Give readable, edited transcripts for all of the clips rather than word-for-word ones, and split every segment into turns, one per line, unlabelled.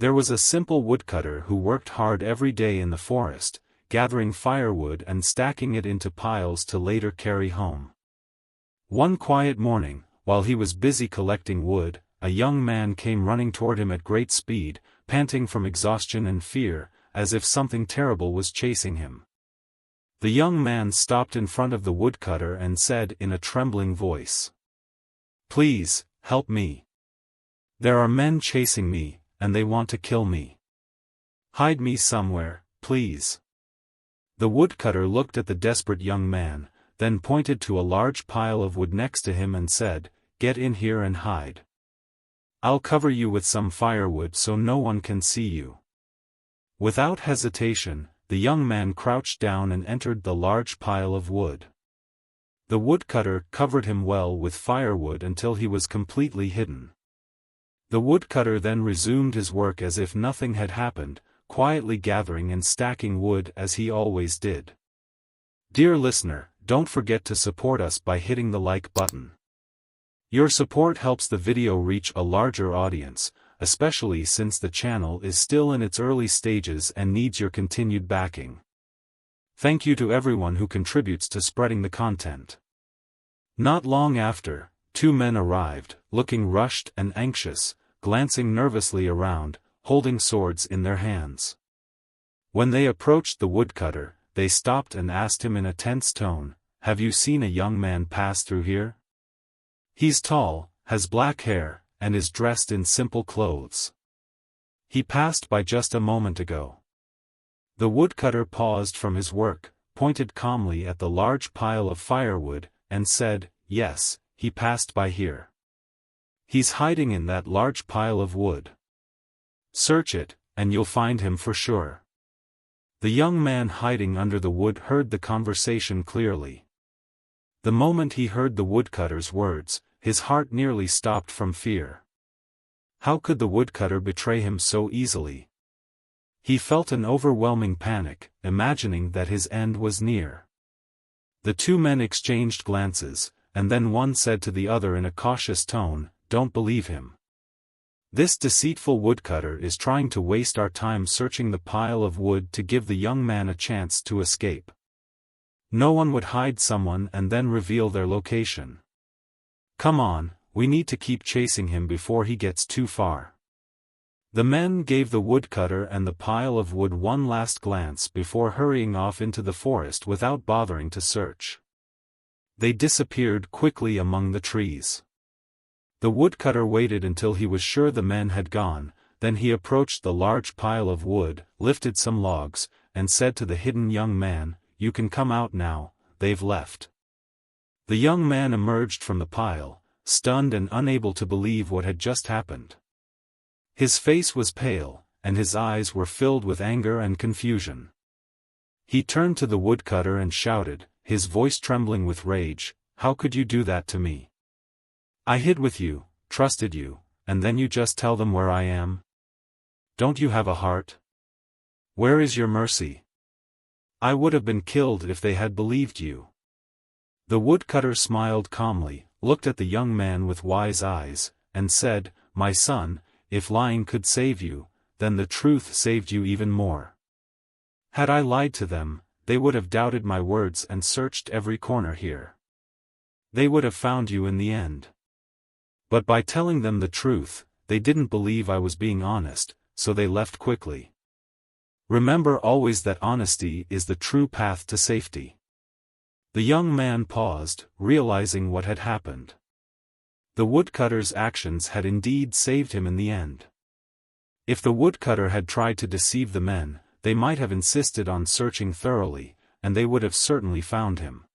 There was a simple woodcutter who worked hard every day in the forest, gathering firewood and stacking it into piles to later carry home. One quiet morning, while he was busy collecting wood, a young man came running toward him at great speed, panting from exhaustion and fear, as if something terrible was chasing him. The young man stopped in front of the woodcutter and said in a trembling voice, "Please, help me. There are men chasing me, and they want to kill me. Hide me somewhere, please." The woodcutter looked at the desperate young man, then pointed to a large pile of wood next to him and said, "Get in here and hide. I'll cover you with some firewood so no one can see you." Without hesitation, the young man crouched down and entered the large pile of wood. The woodcutter covered him well with firewood until he was completely hidden. The woodcutter then resumed his work as if nothing had happened, quietly gathering and stacking wood as he always did. Dear listener, don't forget to support us by hitting the like button. Your support helps the video reach a larger audience, especially since the channel is still in its early stages and needs your continued backing. Thank you to everyone who contributes to spreading the content. Not long after, two men arrived, looking rushed and anxious, glancing nervously around, holding swords in their hands. When they approached the woodcutter, they stopped and asked him in a tense tone, "Have you seen a young man pass through here? He's tall, has black hair, and is dressed in simple clothes. He passed by just a moment ago." The woodcutter paused from his work, pointed calmly at the large pile of firewood, and said, "Yes, he passed by here. He's hiding in that large pile of wood. Search it, and you'll find him for sure." The young man hiding under the wood heard the conversation clearly. The moment he heard the woodcutter's words, his heart nearly stopped from fear. How could the woodcutter betray him so easily? He felt an overwhelming panic, imagining that his end was near. The two men exchanged glances, and then one said to the other in a cautious tone, "Don't believe him. This deceitful woodcutter is trying to waste our time searching the pile of wood to give the young man a chance to escape. No one would hide someone and then reveal their location. Come on, we need to keep chasing him before he gets too far." The men gave the woodcutter and the pile of wood one last glance before hurrying off into the forest without bothering to search. They disappeared quickly among the trees. The woodcutter waited until he was sure the men had gone, then he approached the large pile of wood, lifted some logs, and said to the hidden young man, "You can come out now, they've left." The young man emerged from the pile, stunned and unable to believe what had just happened. His face was pale, and his eyes were filled with anger and confusion. He turned to the woodcutter and shouted, his voice trembling with rage, "How could you do that to me? I hid with you, trusted you, and then you just tell them where I am? Don't you have a heart? Where is your mercy? I would have been killed if they had believed you." The woodcutter smiled calmly, looked at the young man with wise eyes, and said, "My son, if lying could save you, then the truth saved you even more. Had I lied to them, they would have doubted my words and searched every corner here. They would have found you in the end. But by telling them the truth, they didn't believe I was being honest, so they left quickly. Remember always that honesty is the true path to safety." The young man paused, realizing what had happened. The woodcutter's actions had indeed saved him in the end. If the woodcutter had tried to deceive the men, they might have insisted on searching thoroughly, and they would have certainly found him.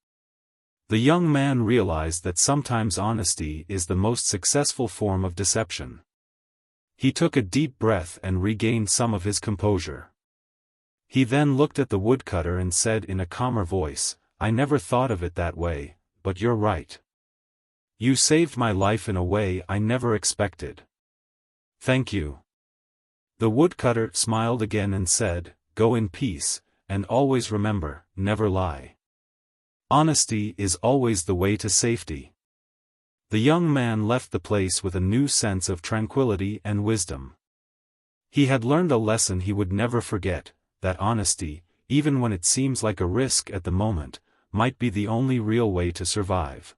The young man realized that sometimes honesty is the most successful form of deception. He took a deep breath and regained some of his composure. He then looked at the woodcutter and said in a calmer voice, "I never thought of it that way, but you're right. You saved my life in a way I never expected. Thank you." The woodcutter smiled again and said, "Go in peace, and always remember, never lie. Honesty is always the way to safety." The young man left the place with a new sense of tranquility and wisdom. He had learned a lesson he would never forget, that honesty, even when it seems like a risk at the moment, might be the only real way to survive.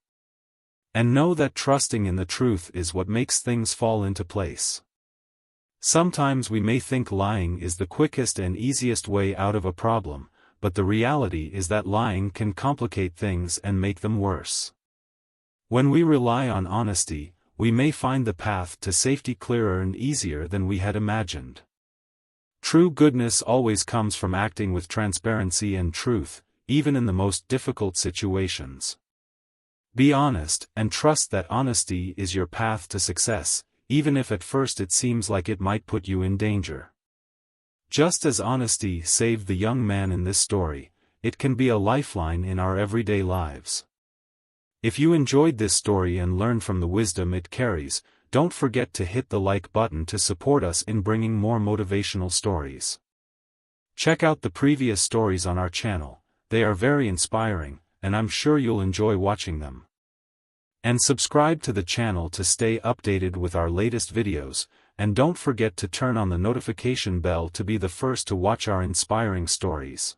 And know that trusting in the truth is what makes things fall into place. Sometimes we may think lying is the quickest and easiest way out of a problem, but the reality is that lying can complicate things and make them worse. When we rely on honesty, we may find the path to safety clearer and easier than we had imagined. True goodness always comes from acting with transparency and truth, even in the most difficult situations. Be honest, and trust that honesty is your path to success, even if at first it seems like it might put you in danger. Just as honesty saved the young man in this story, it can be a lifeline in our everyday lives. If you enjoyed this story and learned from the wisdom it carries, don't forget to hit the like button to support us in bringing more motivational stories. Check out the previous stories on our channel, they are very inspiring, and I'm sure you'll enjoy watching them. And subscribe to the channel to stay updated with our latest videos, and don't forget to turn on the notification bell to be the first to watch our inspiring stories.